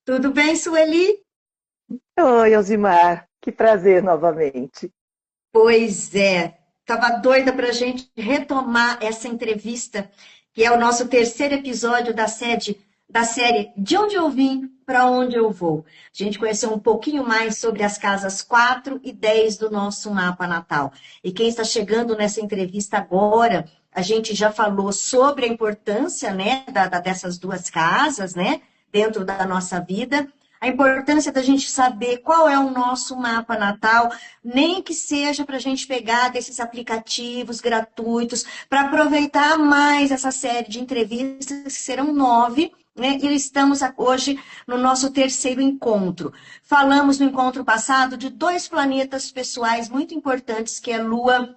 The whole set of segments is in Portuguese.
Tudo bem, Sueli? Oi, Elzimar, que prazer novamente. Pois é, estava doida para a gente retomar essa entrevista, que é o nosso terceiro episódio da série De Onde Eu Vim, para Onde Eu Vou. A gente conheceu um pouquinho mais sobre as casas 4 e 10 do nosso mapa natal. E quem está chegando nessa entrevista agora, a gente já falou sobre a importância, né, dessas duas casas, né, dentro da nossa vida. A importância da gente saber qual é o nosso mapa natal, nem que seja para a gente pegar desses aplicativos gratuitos, para aproveitar mais essa série de entrevistas, que serão 9, né? E estamos hoje no nosso terceiro encontro. Falamos no encontro passado de dois planetas pessoais muito importantes, que é a Lua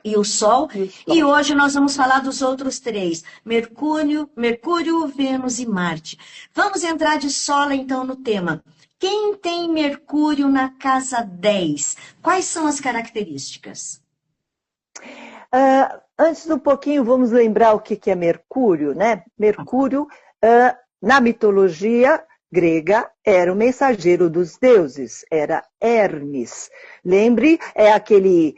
e o Sol, E o e sol. hoje nós vamos falar dos outros três: Mercúrio, Vênus e Marte. Vamos entrar de sola então no tema. Quem tem Mercúrio na casa 10? Quais são as características? Antes de um pouquinho, vamos lembrar o que é Mercúrio, né? Mercúrio, na mitologia grega, era o mensageiro dos deuses, era Hermes. Lembre, é aquele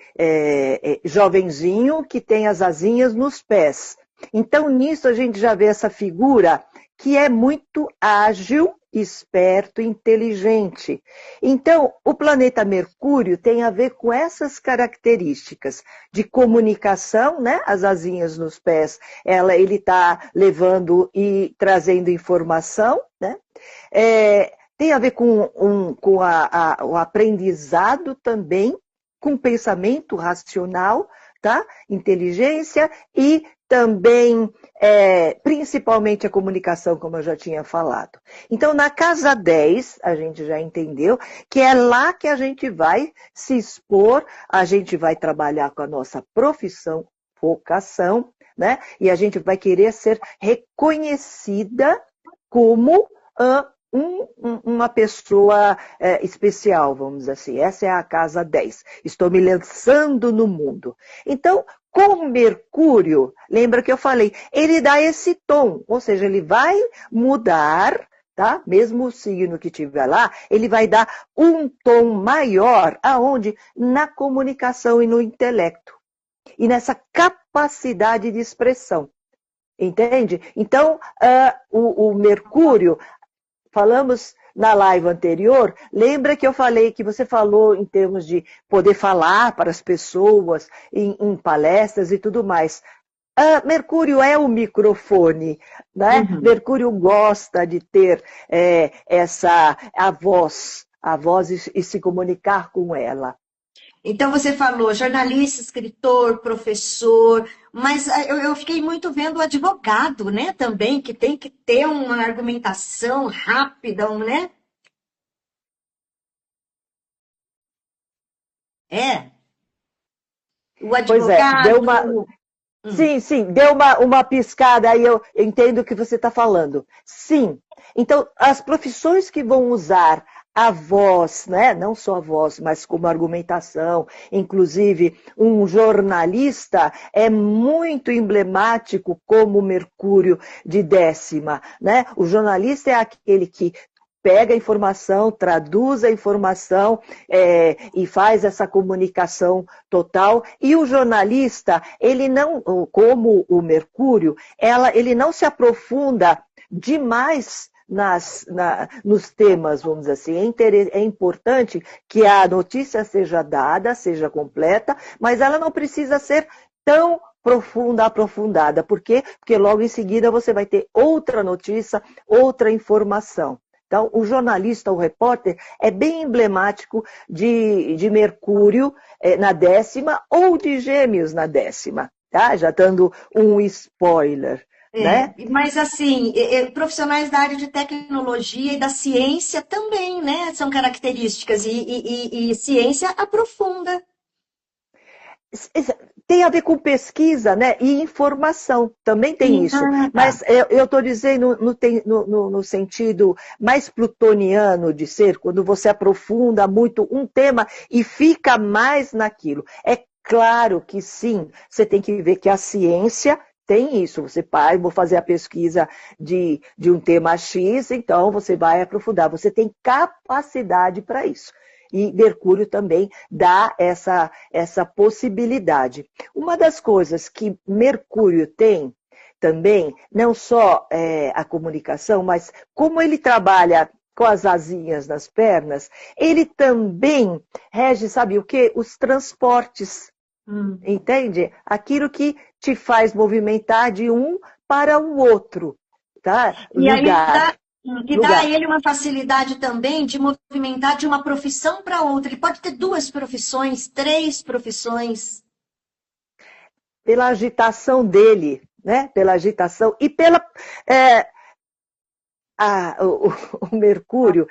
jovenzinho que tem as asinhas nos pés. Então, nisso a gente já vê essa figura que é muito ágil, esperto, inteligente. Então, o planeta Mercúrio tem a ver com essas características de comunicação, né? As asinhas nos pés, ele está levando e trazendo informação, né? Tem a ver com o aprendizado também, com pensamento racional, tá? Inteligência e também, principalmente a comunicação, como eu já tinha falado. Então, na casa 10, a gente já entendeu que é lá que a gente vai se expor, a gente vai trabalhar com a nossa profissão, vocação, né? E a gente vai querer ser reconhecida como uma pessoa especial, vamos dizer assim. Essa é a casa 10. Estou me lançando no mundo. Então, com Mercúrio, lembra que eu falei, ele dá esse tom, ou seja, ele vai mudar, tá? Mesmo o signo que tiver lá, ele vai dar um tom maior, aonde? Na comunicação e no intelecto. E nessa capacidade de expressão. Entende? Então, o Mercúrio, falamos na live anterior, lembra que eu falei que você falou em termos de poder falar para as pessoas em palestras e tudo mais. Mercúrio é o microfone, né? Uhum. Mercúrio gosta de ter a voz e se comunicar com ela. Então você falou jornalista, escritor, professor, mas eu fiquei muito vendo o advogado, né, também, que tem que ter uma argumentação rápida, né? É, o Pois é, deu uma. advogado. Hum. Sim, sim, deu uma piscada aí, eu entendo o que você está falando. Sim, então as profissões que vão usar a voz, né? Não só a voz, mas como argumentação, inclusive um jornalista é muito emblemático como Mercúrio de 10ª, né? O jornalista é aquele que pega a informação, traduz a informação e faz essa comunicação total. E o jornalista, ele não, como o Mercúrio, ele não se aprofunda demais nos temas, vamos dizer assim. É importante que a notícia seja dada, seja completa, mas ela não precisa ser tão aprofundada. Por quê? Porque logo em seguida você vai ter outra notícia, outra informação. Então, o jornalista, o repórter, é bem emblemático de Mercúrio na 10ª ou de Gêmeos na 10ª, tá? Já dando um spoiler, né? Mas assim, profissionais da área de tecnologia e da ciência também, né? São características e ciência aprofunda. Tem a ver com pesquisa, né? E informação, também tem Sim, isso. tá. Mas eu estou dizendo no sentido mais plutoniano de ser, quando você aprofunda muito um tema e fica mais naquilo. É claro que sim, você tem que ver que a ciência tem isso. Você vou fazer a pesquisa de um tema X, então você vai aprofundar. Você tem capacidade para isso. E Mercúrio também dá essa possibilidade. Uma das coisas que Mercúrio tem também, não só a comunicação, mas como ele trabalha com as asinhas nas pernas, ele também rege, sabe o quê? Os transportes. Entende? Aquilo que te faz movimentar de um para o outro. Tá? E aí Lugar. dá a ele uma facilidade também de movimentar de uma profissão para outra. Ele pode ter 2 profissões, 3 profissões. Pela agitação dele, né? Pela agitação e pela... o Mercúrio,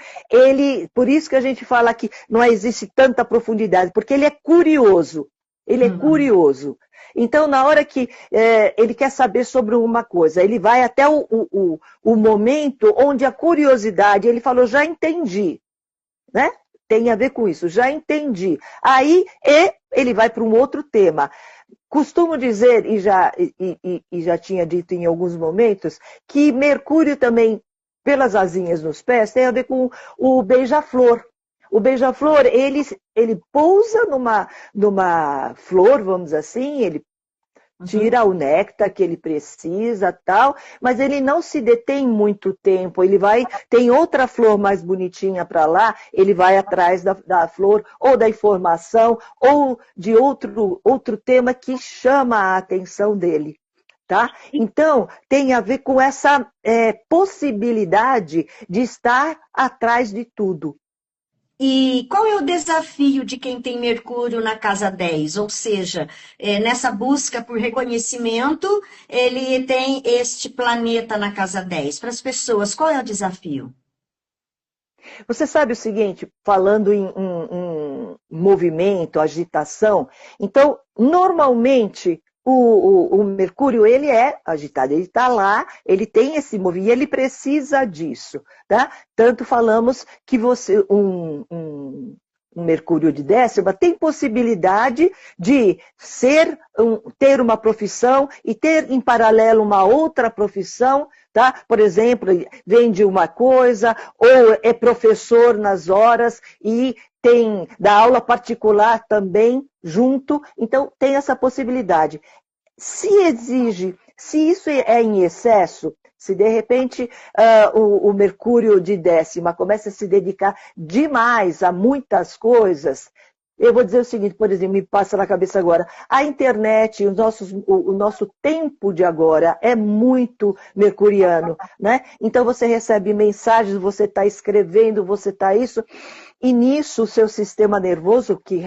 por isso que a gente fala que não existe tanta profundidade, porque ele é curioso. Ele é curioso. Então, na hora que ele quer saber sobre uma coisa, ele vai até o momento onde a curiosidade, ele falou, já entendi, né? Tem a ver com isso, já entendi. Aí ele vai para um outro tema. Costumo dizer, e já tinha dito em alguns momentos, que Mercúrio também, pelas asinhas nos pés, tem a ver com o beija-flor. O beija-flor, ele pousa numa flor, vamos assim, ele tira o néctar que ele precisa, tal, mas ele não se detém muito tempo, tem outra flor mais bonitinha para lá, ele vai atrás da flor, ou da informação, ou de outro tema que chama a atenção dele. Tá? Então, tem a ver com essa possibilidade de estar atrás de tudo. E qual é o desafio de quem tem Mercúrio na casa 10? Ou seja, nessa busca por reconhecimento, ele tem este planeta na casa 10. Para as pessoas, qual é o desafio? Você sabe o seguinte, falando em movimento, agitação, então, normalmente, o Mercúrio, ele é agitado, ele está lá, ele tem esse movimento, e ele precisa disso, tá? Tanto falamos que um Mercúrio de 10ª tem possibilidade de ter uma profissão e ter em paralelo uma outra profissão, tá? Por exemplo, vende uma coisa ou é professor nas horas e dá aula particular também junto, então tem essa possibilidade. Se isso é em excesso, se de repente o Mercúrio de 10ª começa a se dedicar demais a muitas coisas, eu vou dizer o seguinte, por exemplo, me passa na cabeça agora, a internet, o nosso tempo de agora é muito mercuriano, né? Então você recebe mensagens, você está escrevendo, você está isso, e nisso o seu sistema nervoso, que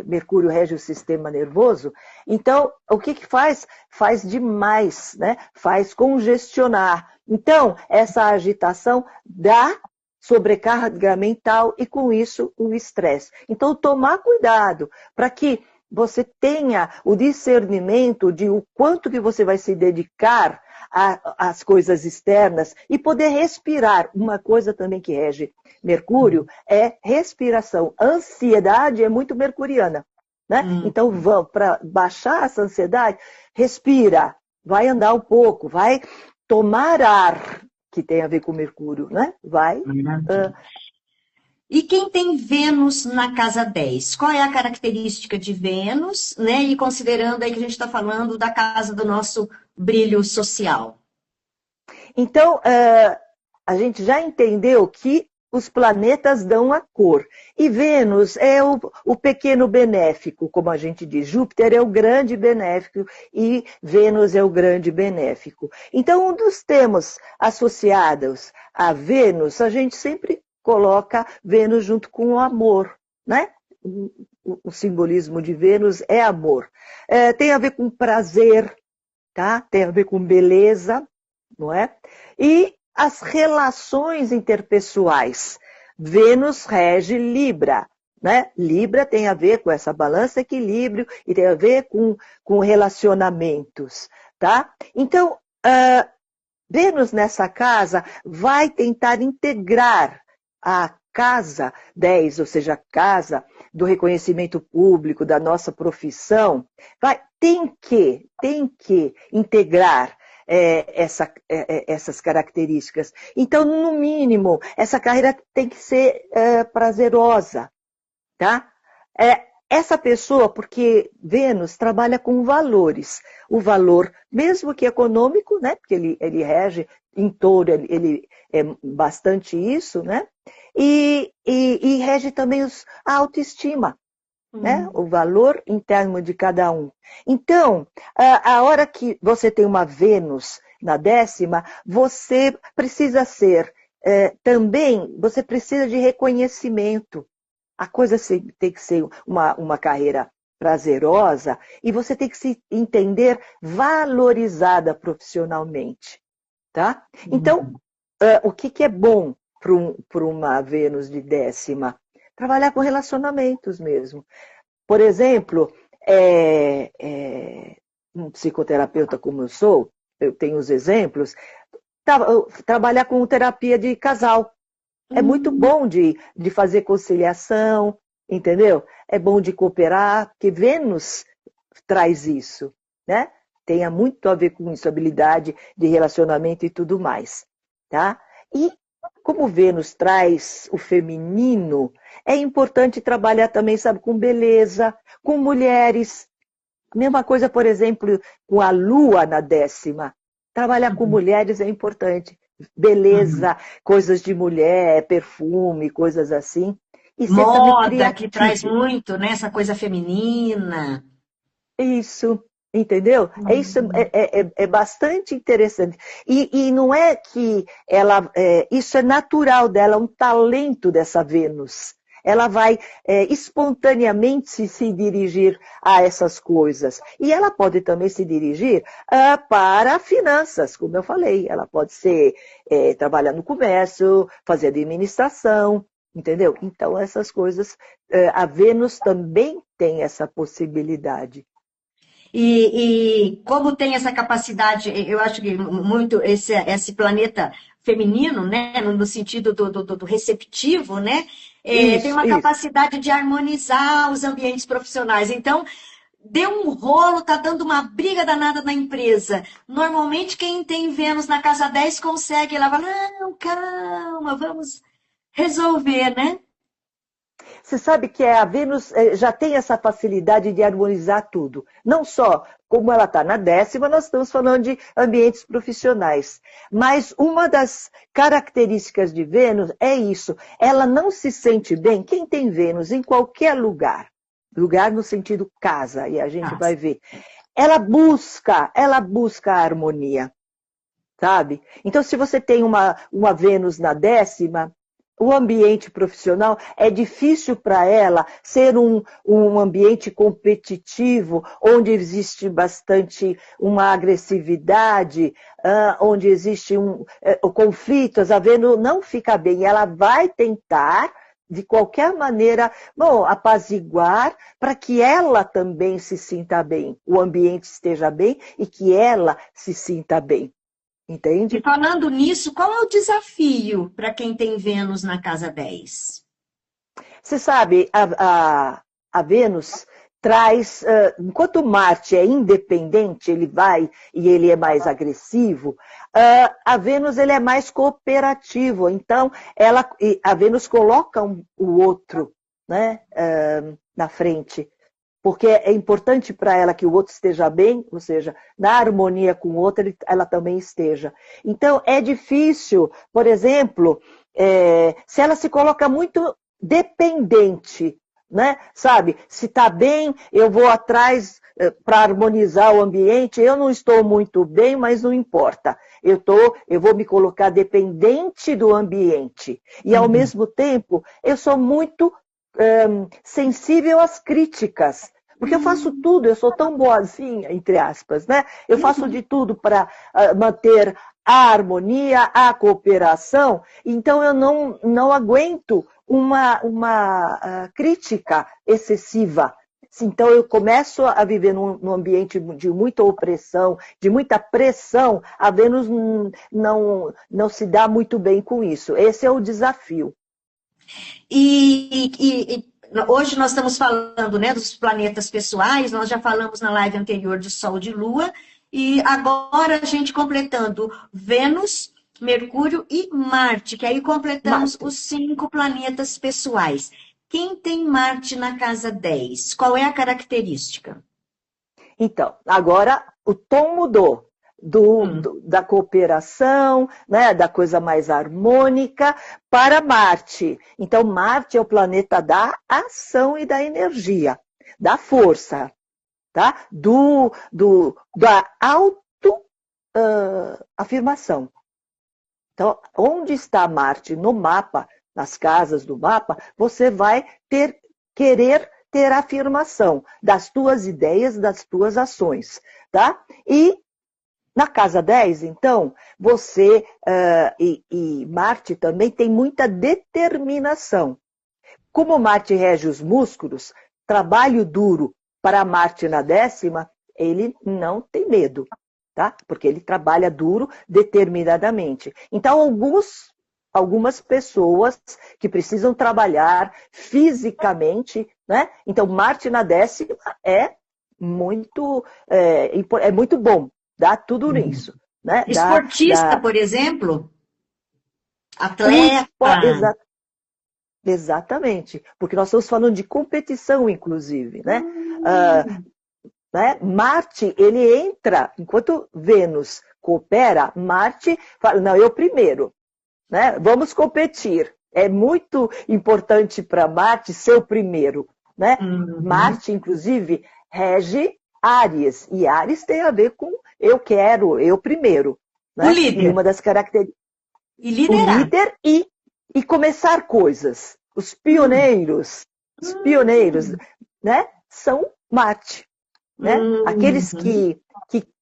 Mercúrio rege o sistema nervoso, então o que faz? Faz demais, né? Faz congestionar. Então, essa agitação dá sobrecarga mental e, com isso, o estresse. Então, tomar cuidado para que você tenha o discernimento de o quanto que você vai se dedicar às coisas externas e poder respirar. Uma coisa também que rege Mercúrio é respiração. Ansiedade é muito mercuriana, né? Então, para baixar essa ansiedade, respira, vai andar um pouco, vai tomar ar, que tem a ver com Mercúrio, né? E quem tem Vênus na casa 10? Qual é a característica de Vênus, né? E considerando aí que a gente está falando da casa do nosso brilho social. Então, a gente já entendeu que os planetas dão a cor. E Vênus é o pequeno benéfico, como a gente diz. Júpiter é o grande benéfico e Vênus é o grande benéfico. Então, um dos temas associados a Vênus, a gente sempre coloca Vênus junto com o amor, né? O simbolismo de Vênus é amor. Tem a ver com prazer, tá? Tem a ver com beleza, não é? E as relações interpessoais. Vênus rege Libra, né? Libra tem a ver com essa balança, equilíbrio, e tem a ver com relacionamentos, tá? Então, Vênus nessa casa vai tentar integrar a casa 10, ou seja, a casa do reconhecimento público, da nossa profissão, tem que integrar essas características. Então, no mínimo, essa carreira tem que ser prazerosa, tá? Essa pessoa, porque Vênus trabalha com valores, o valor, mesmo que econômico, né? Porque ele rege em touro, ele é bastante isso, né? E rege também a autoestima, né? O valor interno de cada um. Então, a hora que você tem uma Vênus na 10ª, você precisa ser também, você precisa de reconhecimento. A coisa tem que ser uma carreira prazerosa e você tem que se entender valorizada profissionalmente, tá? Então, o que é bom para uma Vênus de 10ª? Trabalhar com relacionamentos mesmo. Por exemplo, um psicoterapeuta como eu sou, eu tenho os exemplos, trabalhar com terapia de casal. É muito bom de fazer conciliação, entendeu? É bom de cooperar, porque Vênus traz isso, né? Tem muito a ver com isso, habilidade de relacionamento e tudo mais, tá? E como Vênus traz o feminino, é importante trabalhar também, sabe, com beleza, com mulheres. Mesma coisa, por exemplo, com a Lua na 10ª. Trabalhar com mulheres é importante. Beleza, coisas de mulher, perfume, coisas assim. E ser também Moda, que traz criativo. muito, né? Essa coisa feminina. Isso, entendeu? Isso é bastante interessante. E não é que isso é natural dela, é um talento dessa Vênus. Ela vai espontaneamente se dirigir a essas coisas. E ela pode também se dirigir para finanças, como eu falei. Ela pode ser trabalhar no comércio, fazer administração, entendeu? Então, essas coisas, a Vênus também tem essa possibilidade. E como tem essa capacidade, eu acho que muito esse planeta feminino, né, no sentido do receptivo, né, tem Isso, uma isso. capacidade de harmonizar os ambientes profissionais. Então, deu um rolo, tá dando uma briga danada na empresa. Normalmente, quem tem Vênus na casa 10 consegue, ela fala, não, calma, vamos resolver, né? Você sabe que a Vênus já tem essa facilidade de harmonizar tudo. Não só como ela está na 10ª, nós estamos falando de ambientes profissionais. Mas uma das características de Vênus é isso. Ela não se sente bem, quem tem Vênus em qualquer lugar, lugar no sentido casa, e a gente vai ver, ela busca a harmonia, sabe? Então, se você tem uma Vênus na 10ª, o ambiente profissional é difícil para ela ser um ambiente competitivo, onde existe bastante uma agressividade, onde existe conflitos, a Vênus não fica bem. Ela vai tentar, de qualquer maneira, apaziguar para que ela também se sinta bem, o ambiente esteja bem e que ela se sinta bem. E Entende? falando nisso, qual é o desafio para quem tem Vênus na casa 10? Você sabe, a Vênus traz, enquanto Marte é independente, ele vai e ele é mais agressivo, a Vênus ele é mais cooperativo, então a Vênus coloca o outro, né, na frente, porque é importante para ela que o outro esteja bem, ou seja, na harmonia com o outro, ela também esteja. Então, é difícil, por exemplo, se ela se coloca muito dependente, né? Sabe? Se está bem, eu vou atrás para harmonizar o ambiente, eu não estou muito bem, mas não importa. Eu vou me colocar dependente do ambiente. E, ao mesmo tempo, eu sou muito sensível às críticas. Porque eu faço tudo, eu sou tão boazinha, entre aspas, né? Eu faço de tudo para manter a harmonia, a cooperação, então eu não aguento uma crítica excessiva. Então eu começo a viver num ambiente de muita opressão, de muita pressão, a Vênus não se dá muito bem com isso. Esse é o desafio. Hoje nós estamos falando, né, dos planetas pessoais, nós já falamos na live anterior de Sol e de Lua, e agora a gente completando Vênus, Mercúrio e Marte, que aí completamos Marte. os 5 planetas pessoais. Quem tem Marte na casa 10? Qual é a característica? Então, agora o tom mudou da cooperação, né, da coisa mais harmônica, para Marte. Então, Marte é o planeta da ação e da energia, da força, tá? Da auto-afirmação. Então, onde está Marte no mapa, nas casas do mapa, você vai querer ter afirmação das tuas ideias, das tuas ações, tá? E na casa 10, então, você e Marte também tem muita determinação. Como Marte rege os músculos, trabalho duro para Marte na 10ª, ele não tem medo, tá? Porque ele trabalha duro determinadamente. Então, algumas pessoas que precisam trabalhar fisicamente, né? Então, Marte na 10ª é muito bom, dá tudo nisso. Né? Esportista, por exemplo, atleta. Exatamente, porque nós estamos falando de competição, inclusive, né? Né? Marte, ele entra, enquanto Vênus coopera, Marte fala, não, eu primeiro, né? Vamos competir. É muito importante para Marte ser o primeiro, né? Marte, inclusive, rege Áries, e Áries tem a ver com eu quero, eu primeiro. Né? O líder. E uma das características. E liderar. O líder e começar coisas. Os pioneiros, né? São Marte. Né? Aqueles que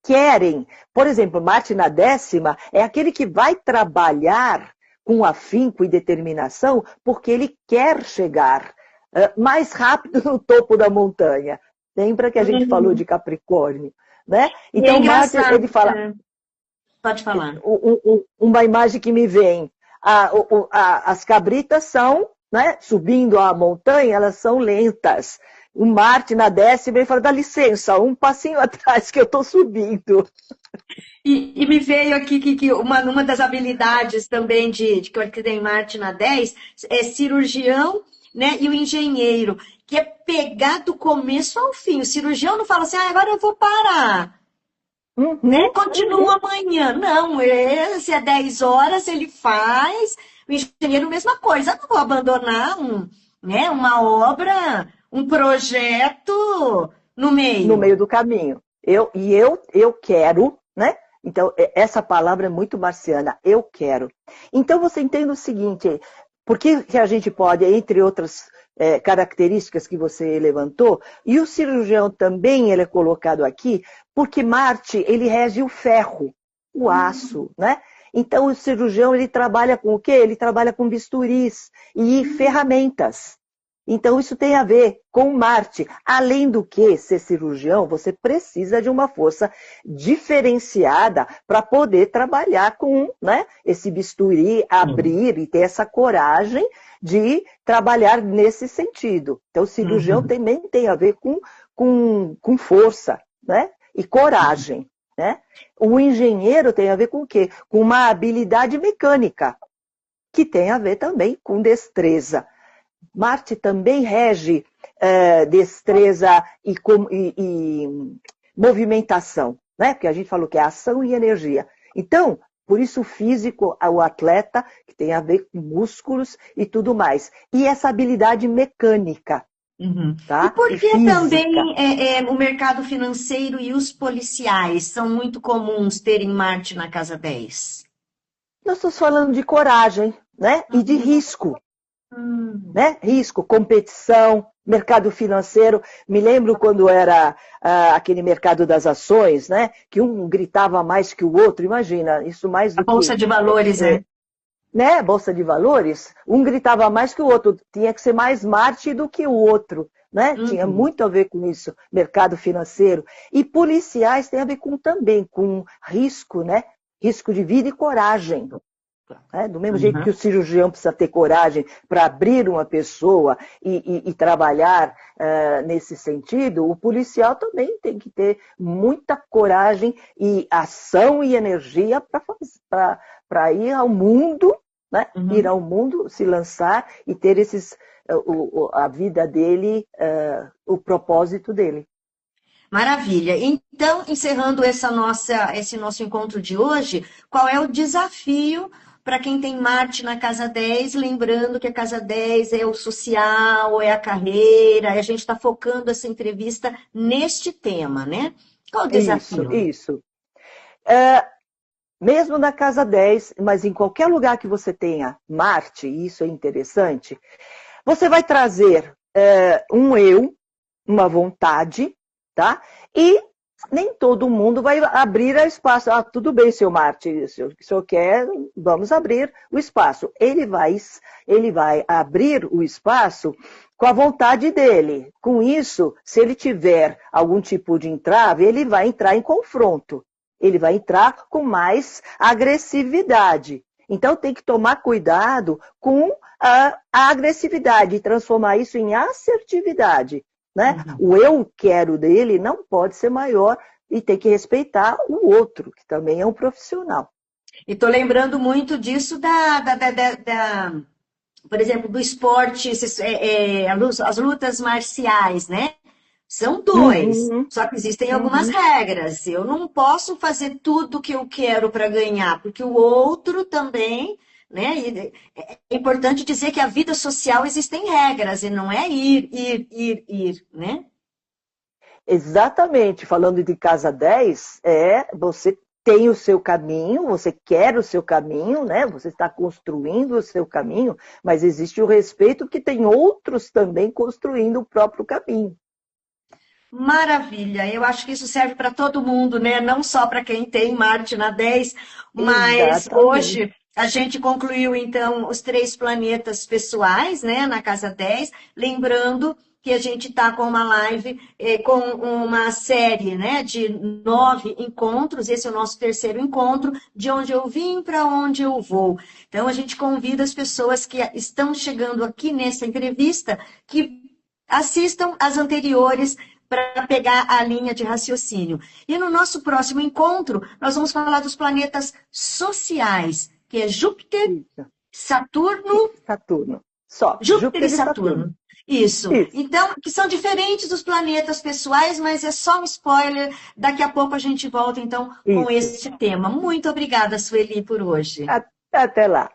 querem, por exemplo, Marte na 10ª é aquele que vai trabalhar com afinco e determinação porque ele quer chegar mais rápido no topo da montanha. Lembra que a gente falou de Capricórnio, né? Então, Marte, ele fala... Pode falar. Uma imagem que me vem, as cabritas são, né, subindo a montanha, elas são lentas. O Marte na 10ª ele fala, dá licença, um passinho atrás que eu estou subindo. E me veio aqui que uma das habilidades também de que tem Marte na 10 é cirurgião, né, e o engenheiro, que é pegar do começo ao fim. O cirurgião não fala assim, agora eu vou parar. Né? Continua amanhã. Não, se é 10 horas, ele faz. O engenheiro, mesma coisa. Eu não vou abandonar uma obra, um projeto no meio. No meio do caminho. Eu quero, né? Então, essa palavra é muito marciana. Eu quero. Então, você entende o seguinte, por que a gente pode, entre outras características que você levantou, e o cirurgião também ele é colocado aqui, porque Marte, ele rege o ferro, o aço, né? Então, o cirurgião, ele trabalha com o quê? Ele trabalha com bisturis e ferramentas. Então, isso tem a ver com Marte. Além do que, ser cirurgião, você precisa de uma força diferenciada para poder trabalhar com, né, esse bisturi, abrir e ter essa coragem de trabalhar nesse sentido. Então, o cirurgião também tem a ver com força, né, e coragem. Né? O engenheiro tem a ver com o quê? Com uma habilidade mecânica, que tem a ver também com destreza. Marte também rege destreza e movimentação, né? Porque a gente falou que é ação e energia. Então, por isso o físico, o atleta, que tem a ver com músculos e tudo mais. E essa habilidade mecânica. Tá? E por que também o mercado financeiro e os policiais são muito comuns terem Marte na casa 10? Nós estamos falando de coragem, né? E de risco. Né? Risco, competição, mercado financeiro. Me lembro quando era aquele mercado das ações, né? Que um gritava mais que o outro. Imagina, isso mais do que... A Bolsa de Valores, né? Bolsa de Valores. Um gritava mais que o outro. Tinha que ser mais Marte do que o outro. Né? Tinha muito a ver com isso, mercado financeiro. E policiais tem a ver também com risco, né? Risco de vida e coragem. Né? Do mesmo jeito que o cirurgião precisa ter coragem para abrir uma pessoa e trabalhar nesse sentido, o policial também tem que ter muita coragem e ação e energia para ir ao mundo, né? Ir ao mundo, se lançar e ter a vida dele, o propósito dele. Maravilha. Então, encerrando esse nosso encontro de hoje, qual é o desafio para quem tem Marte na casa 10? Lembrando que a casa 10 é o social, é a carreira, e a gente está focando essa entrevista neste tema, né? Qual o desafio? Isso. Mesmo na casa 10, mas em qualquer lugar que você tenha Marte, e isso é interessante, você vai trazer um eu, uma vontade, tá? E nem todo mundo vai abrir o espaço. Ah, tudo bem, seu Marte, se o senhor quer, vamos abrir o espaço. Ele vai abrir o espaço com a vontade dele. Com isso, se ele tiver algum tipo de entrave, ele vai entrar em confronto. Ele vai entrar com mais agressividade. Então, tem que tomar cuidado com a agressividade e transformar isso em assertividade. Né? O eu quero dele não pode ser maior e tem que respeitar o outro, que também é um profissional. E estou lembrando muito disso por exemplo, do esporte, as lutas marciais, né? São dois, só que existem algumas regras. Eu não posso fazer tudo o que eu quero para ganhar, porque o outro também, né? E é importante dizer que a vida social existem regras, e não é ir, né? Exatamente. Falando de casa 10, você tem o seu caminho, você quer o seu caminho, né? Você está construindo o seu caminho, mas existe o respeito que tem outros também construindo o próprio caminho. Maravilha, eu acho que isso serve para todo mundo, né? Não só para quem tem Marte na 10, mas Exatamente. hoje a gente concluiu então os 3 planetas pessoais, né, na casa 10, lembrando que a gente está com uma live, com uma série, né, de 9 encontros, esse é o nosso terceiro encontro, de onde eu vim para onde eu vou. Então a gente convida as pessoas que estão chegando aqui nessa entrevista que assistam as anteriores para pegar a linha de raciocínio. E no nosso próximo encontro, nós vamos falar dos planetas sociais, que é Júpiter, Saturno... Saturno. Só. Júpiter e Saturno. Isso. Então, que são diferentes dos planetas pessoais, mas é só um spoiler. Daqui a pouco a gente volta, então, com esse tema. Muito obrigada, Sueli, por hoje. Até lá.